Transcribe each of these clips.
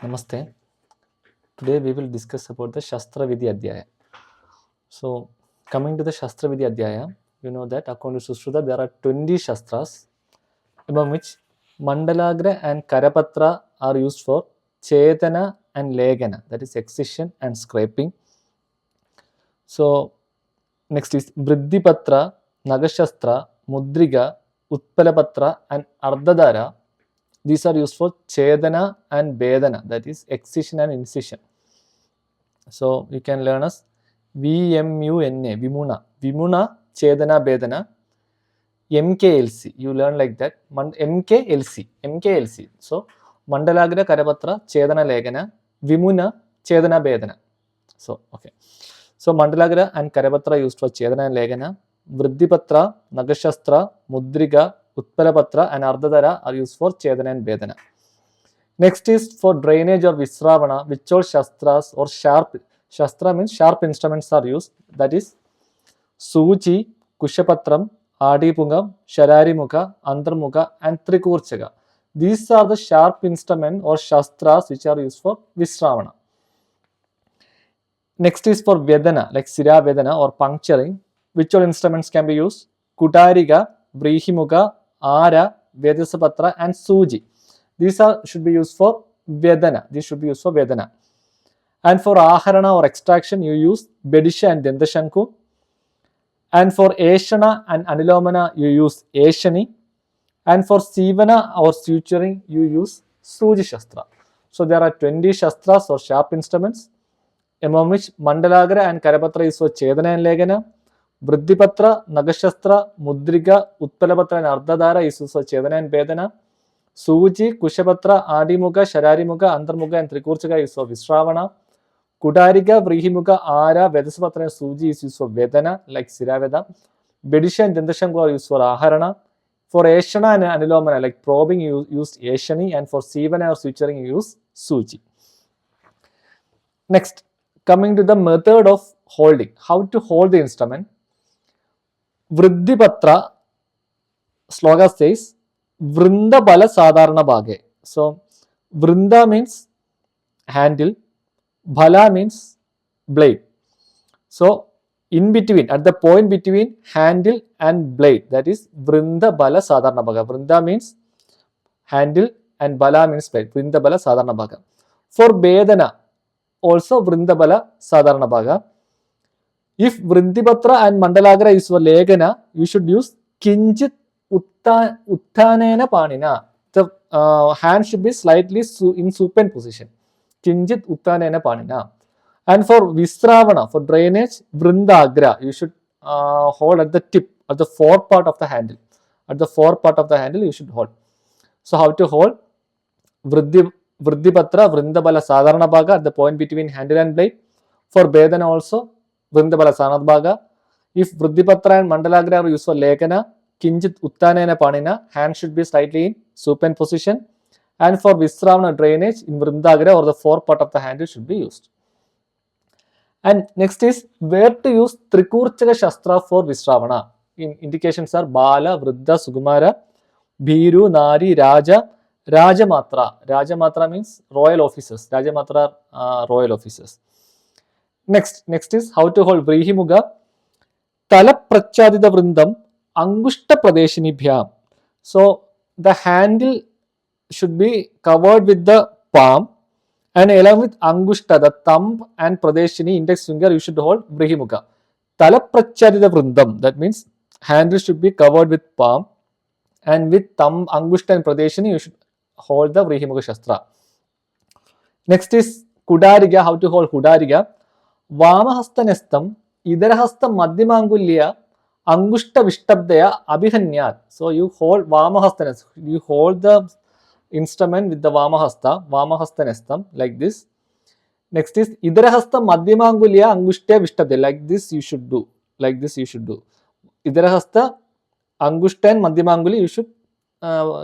Namaste. Today we will discuss about the Shastra Vidya Adhyaya. So, coming to the Shastra Vidya Adhyaya, you know that according to Sushruta there are 20 Shastras, among which Mandalagra and Karapatra are used for Chetana and Legana, that is excision and scraping. So, next is Vriddhipatra, Nagashastra, Mudriga, Utpalapatra and Ardhadara. These are used for Chedana and Vedana, that is excision and incision. So you can learn as VMUNA, Vimuna, Vimuna, Chedana, Vedana, MKLC. You learn like that. MKLC, MKLC. So Mandalagra, Karapatra, Chedana, Legana, Vimuna, Chedana, Vedana. So okay. So Mandalagra and Karapatra used for Chedana and Legana. Vriddhipatra, Nagashastra, Mudriga, Utpalapatra and Ardhadara are used for Chedana and Vedana. Next is for drainage or Visravana, which all Shastras or sharp, Shastra means sharp instruments are used. That is Suchi, Kushapatram, Adipungam, Shararimuka, Antarmuka and Trikurchaga. These are the sharp instruments or Shastras which are used for Visravana. Next is for Vedana, like Sira Vedana or puncturing. Which all instruments can be used? Kutariga, Vrihimuka, Ara, Vedasapatra and Suji. These should be used for Vedana. These should be used for Vedana. And for Aharana or extraction, you use Bedisha and Dendashanku. And for Eshana and Anilomana, you use Eshani. And for Sivana or suturing, you use Suji Shastra. So there are 20 Shastras or sharp instruments, among which Mandalagra and Karapatra is for Chedana and Legana. Vriddhipatra, Nagashastra, Mudriga, Utpalapatra and Ardhadara is for Chedana and Vedana. Suji, Kushapatra, Adimuka, Shararimuka, Antarmuka and Trikurchaka is for Visravana. Kudariga, Vrihimuka, Ara, Vedasapatra and Suji is used for Vedana, like Siraveda. Bedisha and Dendashanku are used for Aharana. For Eshana and Anilomana, like probing, you used Eshani, and for Sivana or suturing, you use Suji. Next, coming to the method of holding. How to hold the instrument. Vriddhipatra, sloga says, Vrinda Bala Sadharana Bhage. So, Vrinda means handle, Bhala means blade. So, in between, at the point between handle and blade, that is Vrinda Bala Sadharana Bhaga. Vrinda means handle and Bala means blade. Vrinda Bala Sadharana Bhaga. For Vedana, also Vrinda Bala Sadharana Bhaga. If Vriddhipatra and Mandalagra is for Legana, you should use Kinjit Uttanena Panina. The hand should be slightly in supine position. Kinjit Uttanena Panina. And for Visravana, for drainage, Vrindagra, you should hold at the tip, at the forepart of the handle. At the forepart of the handle, you should hold. So, how to hold? Vriddhipatra, Vrindabala Sadharana Bhaga at the point between handle and blade. For Vedana also, Vrindabala Sadharana Bhaga. If Vriddhipatra and Mandalagra are used for Lekana, Kinjit Uttanena Panina, hand should be slightly in supine position. And for Visravana drainage, in Vrindagra or the forepart of the handle should be used. And next is where to use Trikurchaka Shastra for Visravana. Indications are Bala, Vriddha, Sukumara, Bhiru, Nari, Raja, Rajamatra. Rajamatra means royal officers. Rajamatra are royal officers. Next is how to hold Vrihimuga. Talaprachadida Vrindam, Angushta Pradeshinibhyam. So the handle should be covered with the palm. And along with Angushta, the thumb and Pradeshini, index finger, you should hold Vrihimuka. Talaprachadida Vrindam, that means handle should be covered with palm. And with thumb, Angushta and Pradeshini, you should hold the Vrihimuka Shastra. Next is Kudariga, how to hold Kudariga. Vamahasta Nestam, Idarahasta Madhyamangulya, Angushta Vishtabdaya, Abhihanyat. So you hold Vamahasta Nestam, you hold the instrument with the Vamahasta Nestam, like this. Next is Idarahasta Madhyamangulya Angushta Vishtabdaya, like this you should do. Like this you should do. Idarahasta Angushta and Madhyamanguli, you should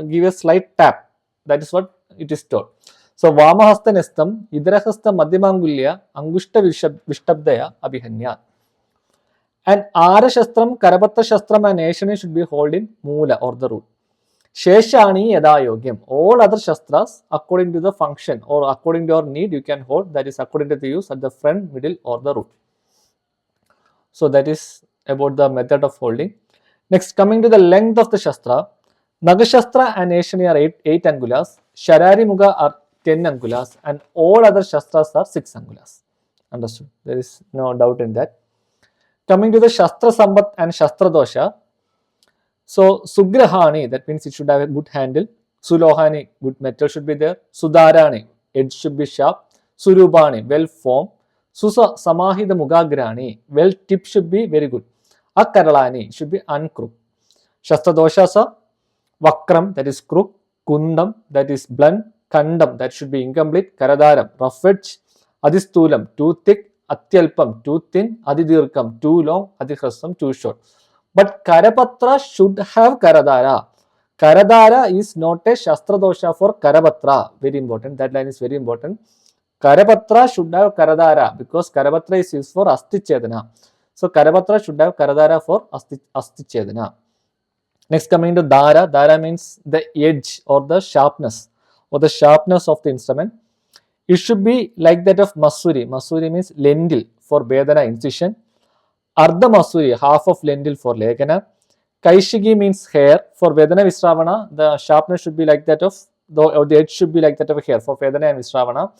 give a slight tap. That is what it is told. So Vamahasta Nestam, Idarahasta Madhyamangulya Angushta Vishtabdaya Abhihanyat. And Ara Shastram, Karapatra Shastram and Eshani should be held in Moola or the root. Sheshani yada yogyam. All other shastras according to the function or according to your need you can hold, that is according to the use at the front, middle or the root. So that is about the method of holding. Next, coming to the length of the shastra, Nagashastra and Eshani are 8 angulas, Sharari Muga are 10 angulas, and all other shastras are 6 angulas. Understood? There is no doubt in that. Coming to the Shastra Sambat and Shastra Dosha, so Sugrahani, that means it should have a good handle. Sulohani, good metal should be there. Sudarani, edge should be sharp. Surubani, well formed. Susa Samahida Mugagrani, well tip should be very good. Akaralani should be uncrooked. Shastra Doshas are Vakram, that is crook. Kundam, that is blunt. Kandam, that should be incomplete. Karadaram, rough edge. Adisthulam, too thick. Atyalpam, too thin. Adidirkam, too long. Adihrasam, too short. But Karapatra should have Karadara. Karadara is not a Shastra dosha for Karapatra. Very important. That line is very important. Karapatra should have Karadara because Karapatra is used for Asti Chedana. So Karapatra should have Karadara for Asti Chedana. Next, coming to Dara. Dara means the edge or the sharpness of the instrument. It should be like that of Masuri. Masuri means lentil for Vedana incision. Ardha Masuri, half of lentil for Legana. Kaishigi means hair. For Vedana Visravana, the sharpness should be like that of, or the edge should be like that of hair for Vedana and Visravana.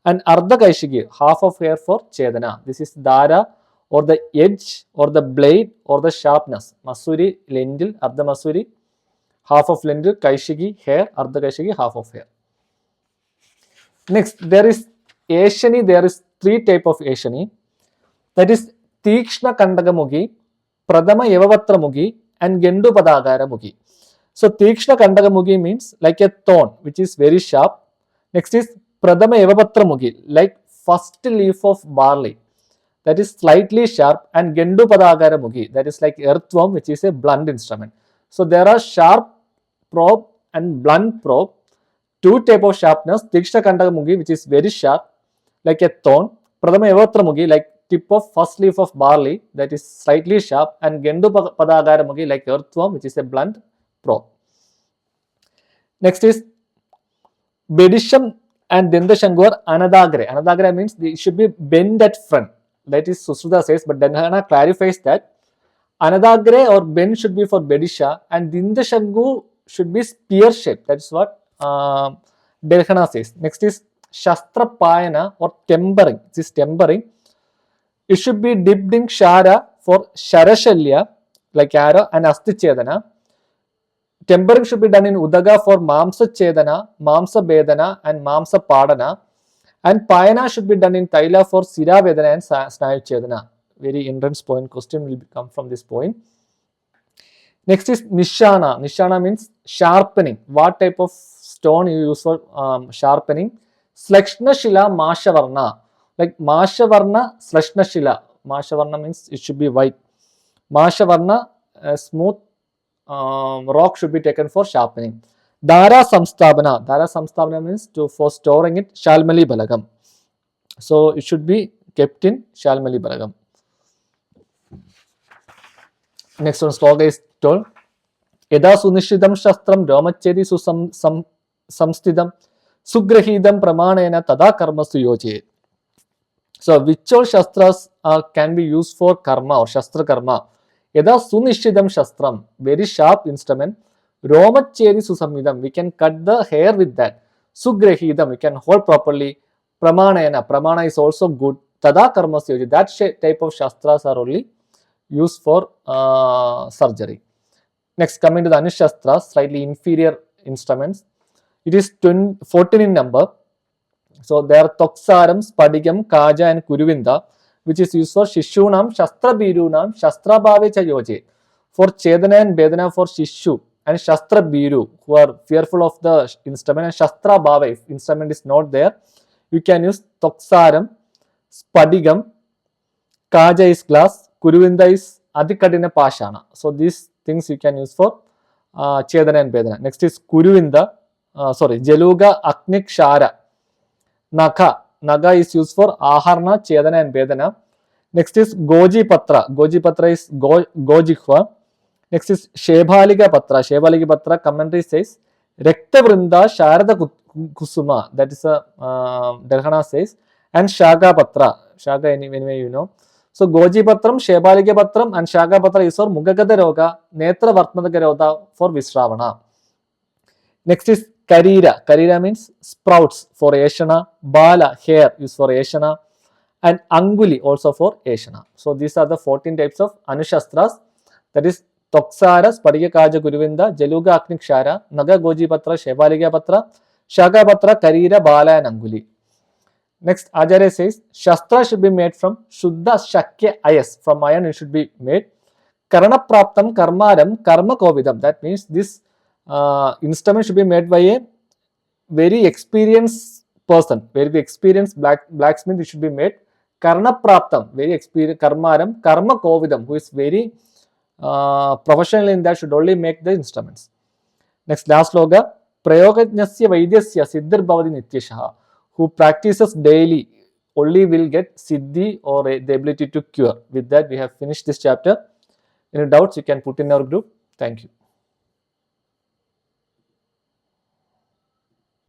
And Ardha Kaishigi, half of hair for Chedana. This is Dara or the edge or the blade or the sharpness. Masuri, lentil, Ardha Masuri, half of lentil, Kaishigi, hair, Ardha Kaishigi, half of hair. Next, there is Eshani. There is 3 type of Eshani. That is Tikshna Kandagamugi, Pradama Yavavatra Mugi, and Gendu Padagara Mugi. So Tikshna Kandagamugi means like a thorn which is very sharp. Next is Pradama Yavavatra Mugi, like first leaf of barley, that is slightly sharp, and Gendu Padagara Mugi, that is like earthworm, which is a blunt instrument. So there are sharp probe and blunt probe, 2 type of sharpness. Tikshna Kandagamugi, which is very sharp, like a thorn. Pradama Yavavatra Mugi, like tip of first leaf of barley, that is slightly sharp, and Gendu Padagara Mugi, like earthworm, which is a blunt probe. Next is Bedisham and Dendashangu are Anadagre. Anadagre means it should be bent at front. That is Susruta says, but Dandana clarifies that Anadagre or bend should be for Bedisha and Dindashangu should be spear shaped. That is what Delhana says. Next is Shastra Payana or tempering. This is tempering. It should be dipped in Shara for Sharashalya, like arrow, and Asti Chedana. Tempering should be done in Udaga for Mamsa Chedana, Mamsa Bedana, and Mamsa Padana. And Payana should be done in Taila for Sira Vedana and Snayu Chedana. Very entrance point question will come from this point. Next is Nishana. Nishana means sharpening. What type of stone you use for sharpening? Slakshna Shila Mashavarna. Like Mashavarna Slashna Shila. Mashavarna means it should be white. Mashavarna, smooth rock should be taken for sharpening. Dara Samstabana. Dara Samstabana means for storing it, Shalmali Balagam. So it should be kept in Shalmali Balagam. Next one, sloga is told. Yada Sunishidam Shastram Ramachedi Samstidam Sugrahidam Pramanena Tada Karma Suyoje. So which all Shastras can be used for karma or Shastra Karma? Yada Sunishidam Shastram, very sharp instrument. Romacheri Susamidam, we can cut the hair with that. Sugrahidam, we can hold properly. Pramanayana, Pramana is also good. Tada Karma Suyoje, that type of Shastras are only used for surgery. Next, coming to the Anushastras, slightly inferior instruments. It is 14 in number. So there are Toksaram, Spadigam, Kaja and Kuruvinda, which is used for Shishunam, Shastra Birunam, Shastra Bhave Chayoje. For Chedana and Bedana for Shishu and Shastra Biru, who are fearful of the instrument, and Shastra Bhave, if instrument is not there, you can use Toksaram, Spadigam, Kaja is glass, Kuruvinda is Adikadina Pashana. So these things you can use for Chedana and Bedana. Next is Kuruvinda, Jaluga, Aknik, Shara. Naga is used for Aharna, Chedana and Bedana. Next is Goji Patra. Goji Patra is Gojihva. Next is Shebhalika Patra. Shebhalika Patra commentary says Rekta Vrinda Sharada Kusuma, that is a Darhana says, and Shaga Patra. Shaga anyway you know. So Goji Patram, Shebhalika Patram and Shaga Patra is for Mugagada Roga, Netra Vartmadaka Roga for Visravana. Next is Karira. Karira means sprouts for Ashana, Bala, hair is for Ashana, and Anguli also for Ashana. So these are the 14 types of Anushastras, that is Toksara, Sparigya Kaja Guruvinda, Jaluga Aknik Shara, Naga Goji Patra, Shebhalika Patra, Shaga Patra, Karira, Bala, and Anguli. Next, Acharya says Shastra should be made from Shuddha Shakya Ayas. From iron it should be made. Karana Praptam Karmaram Karma Kovidam. That means this instrument should be made by a very experienced person, very experienced blacksmith. It should be made. Karna Praptam, very experienced. Karmaram Karma Kovidam, who is very professional in that, should only make the instruments. Next, last sloga. Prayogajnasya Vaidyasya Siddhir Bhavati Nityashaha. Who practices daily only will get siddhi or the ability to cure. With that, we have finished this chapter. Any doubts you can put in our group. Thank you.